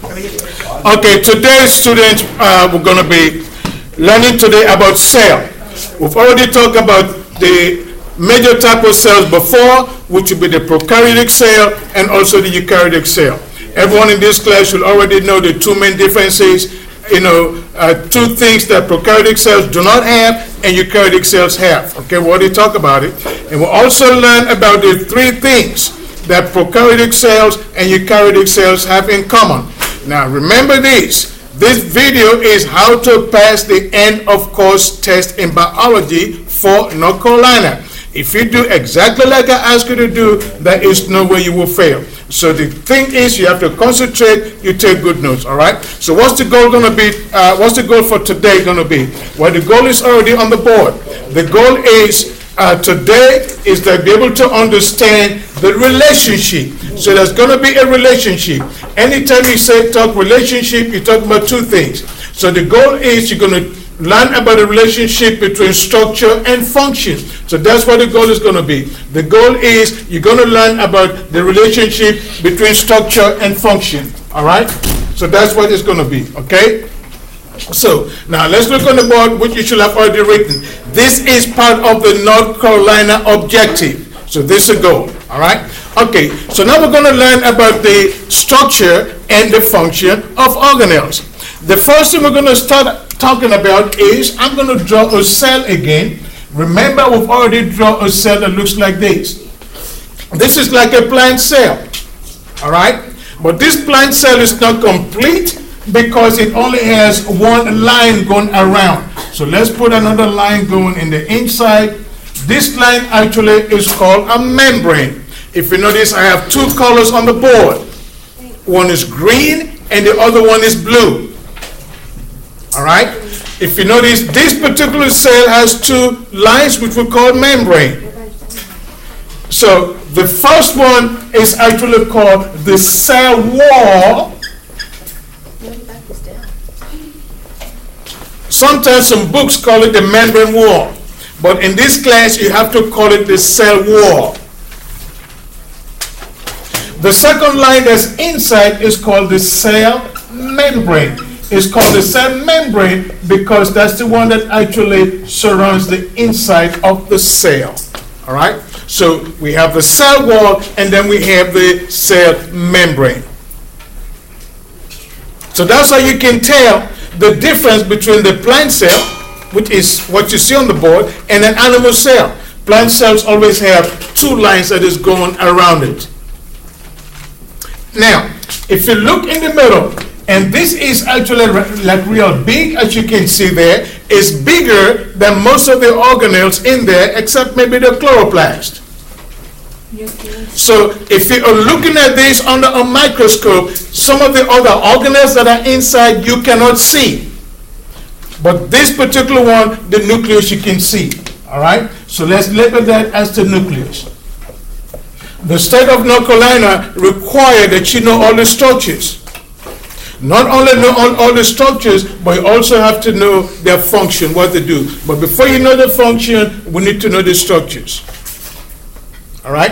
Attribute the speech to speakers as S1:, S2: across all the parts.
S1: Okay, today, students, we're going to be learning today about cell. We've already talked about the major type of cells before, which will be the prokaryotic cell and also the eukaryotic cell. Everyone in this class should already know the two main differences, two things that prokaryotic cells do not have and eukaryotic cells have. Okay, we already talked about it. And we'll also learn about the three things that prokaryotic cells and eukaryotic cells have in common. Now remember this. This video is how to pass the end of course test in biology for North Carolina. If you do exactly like I asked you to do, there is no way you will fail. So the thing is, you have to concentrate, you take good notes, all right? So what's the goal going to be? What's the goal for today going to be? Well, the goal is already on the board. The goal is today is to be able to understand the relationship. So there's going to be a relationship. Anytime you say talk relationship, you talk about two things. So the goal is you're going to learn about the relationship between structure and function. So that's what the goal is going to be. The goal is you're going to learn about the relationship between structure and function. All right? So that's what it's going to be. Okay? So now let's look on the board, which you should have already written. This is part of the North Carolina objective. So this is a goal. All right? Okay. So now we're going to learn about the structure and the function of organelles. The first thing we're going to start talking about is I'm going to draw a cell again. Remember, we've already drawn a cell that looks like this. This is like a plant cell. All right? But this plant cell is not complete because it only has one line going around. So let's put another line going in the inside. This line actually is called a membrane. If you notice, I have two colors on the board. One is green and the other one is blue. All right? If you notice, this particular cell has two lines which we call membrane. So the first one is actually called the cell wall. Sometimes some books call it the membrane wall. But in this class, you have to call it the cell wall. The second line that's inside is called the cell membrane. It's called the cell membrane because that's the one that actually surrounds the inside of the cell. All right? So we have the cell wall and then we have the cell membrane. So that's how you can tell the difference between the plant cell, which is what you see on the board, and an animal cell. Plant cells always have two lines that is going around it. Now, if you look in the middle, and this is actually like real big, as you can see there. It's bigger than most of the organelles in there, except maybe the chloroplast. So if you are looking at this under a microscope, some of the other organelles that are inside you cannot see. But this particular one, the nucleus you can see. All right? So let's label that as the nucleus. The state of North Carolina requires that you know all the structures. Not only know all the structures, but you also have to know their function, what they do. But before you know the function, we need to know the structures. All right?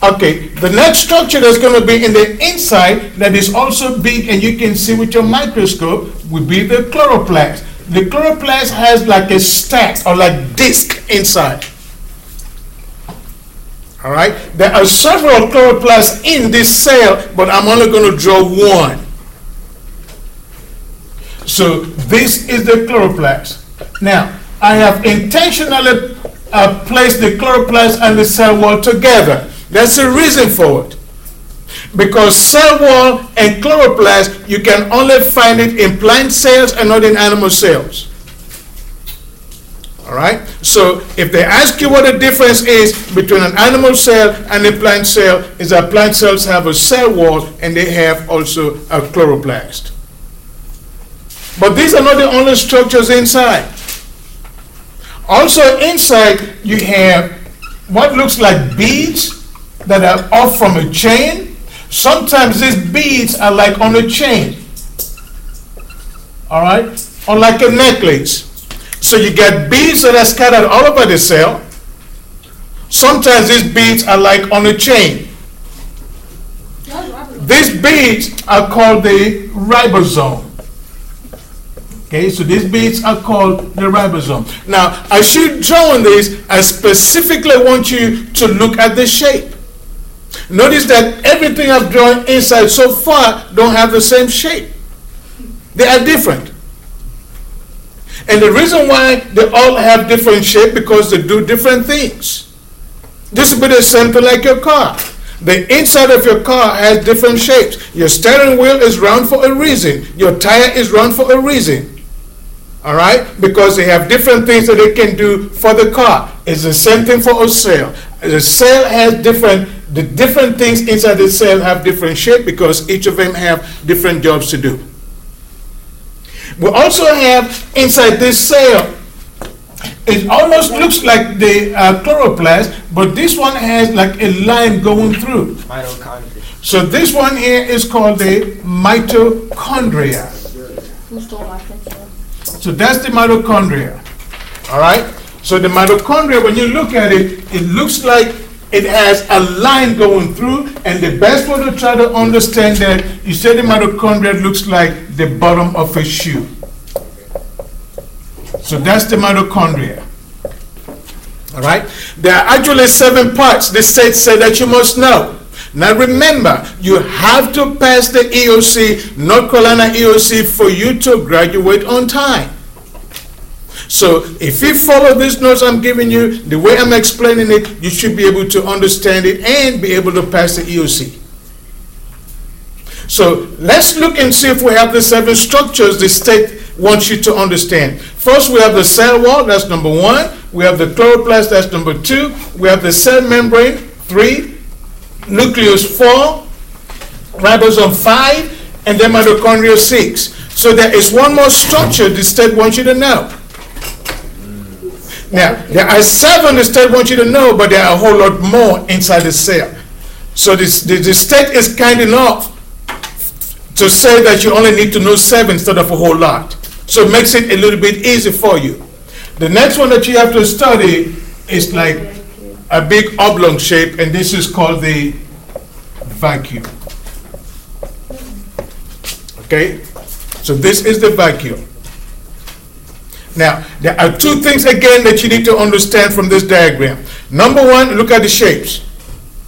S1: Okay, the next structure that's going to be in the inside that is also big and you can see with your microscope would be the chloroplast. The chloroplast has like a stack or like disc inside. All right? There are several chloroplasts in this cell, but I'm only going to draw one. So this is the chloroplast. Now, I have intentionally placed the chloroplast and the cell wall together. That's the reason for it. Because cell wall and chloroplast, you can only find it in plant cells and not in animal cells. All right? So if they ask you what the difference is between an animal cell and a plant cell, is that plant cells have a cell wall and they have also a chloroplast. But these are not the only structures inside. Also inside, you have what looks like beads that are off from a chain. Sometimes these beads are like on a chain. All right? Or like a necklace. So you get beads that are scattered all over the cell. Sometimes these beads are like on a chain. these beads are called the ribosome. Okay, so these beads are called the ribosome. Now, as you drawing this, I specifically want you to look at the shape. Notice that everything I've drawn inside so far don't have the same shape. They are different. And the reason why they all have different shape, because they do different things. This would be the same thing like your car. The inside of your car has different shapes. Your steering wheel is round for a reason. Your tire is round for a reason. All right? Because they have different things that they can do for the car. It's the same thing for a cell. The cell has the different things inside the cell have different shape because each of them have different jobs to do. We also have inside this cell, it almost looks like the chloroplast, but this one has like a line going through.
S2: Mitochondria.
S1: So this one here is called the mitochondria.
S3: Who stole my pencil?
S1: So that's the mitochondria. All right? So the mitochondria, when you look at it, it looks like it has a line going through, and the best way to try to understand that, you say the mitochondria looks like the bottom of a shoe. So that's the mitochondria. All right? There are actually 7 parts the state said that you must know. Now remember, you have to pass the EOC, North Carolina EOC, for you to graduate on time. So if you follow these notes I'm giving you, the way I'm explaining it, you should be able to understand it and be able to pass the EOC. So let's look and see if we have the 7 structures the state wants you to understand. First, we have the cell wall, that's number 1. We have the chloroplast, that's number 2. We have the cell membrane, 3. Nucleus, 4. Ribosome, 5. And then mitochondria, 6. So there is one more structure the state wants you to know. Now, there are 7 the state wants you to know, but there are a whole lot more inside the cell. So the state is kind enough to say that you only need to know 7 instead of a whole lot. So it makes it a little bit easy for you. The next one that you have to study is like a big oblong shape, and this is called the vacuum. Okay? So this is the vacuum. Now, there are 2 things again that you need to understand from this diagram. Number 1, look at the shapes.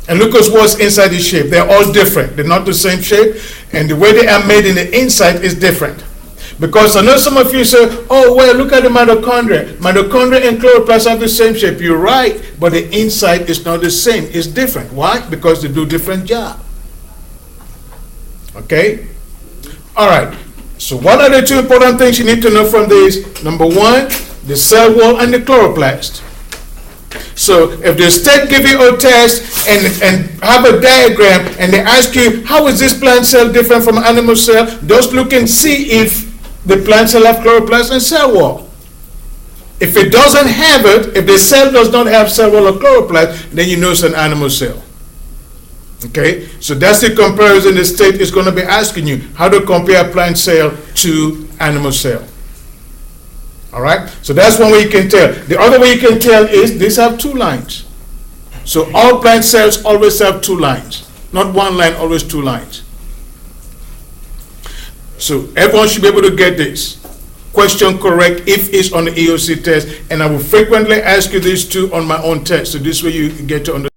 S1: And look at what's inside the shape. They're all different. They're not the same shape. And the way they are made in the inside is different. Because I know some of you say, oh, well, look at the mitochondria. Mitochondria and chloroplast have the same shape. You're right, but the inside is not the same. It's different. Why? Because they do different jobs. Okay? All right. So what are the 2 important things you need to know from this? Number 1, the cell wall and the chloroplast. So if the state give you a test and have a diagram and they ask you, how is this plant cell different from animal cell? Just look and see if the plant cell have chloroplast and cell wall. If it doesn't have it, if the cell does not have cell wall or chloroplast, then you know it's an animal cell. Okay, so that's the comparison the state is going to be asking you, how to compare plant cell to animal cell. All right, so that's one way you can tell. The other way you can tell is these have 2 lines. So all plant cells always have 2 lines, not 1 line, always 2 lines. So everyone should be able to get this. Question correct if it's on the EOC test, and I will frequently ask you these 2 on my own test, so this way you get to understand.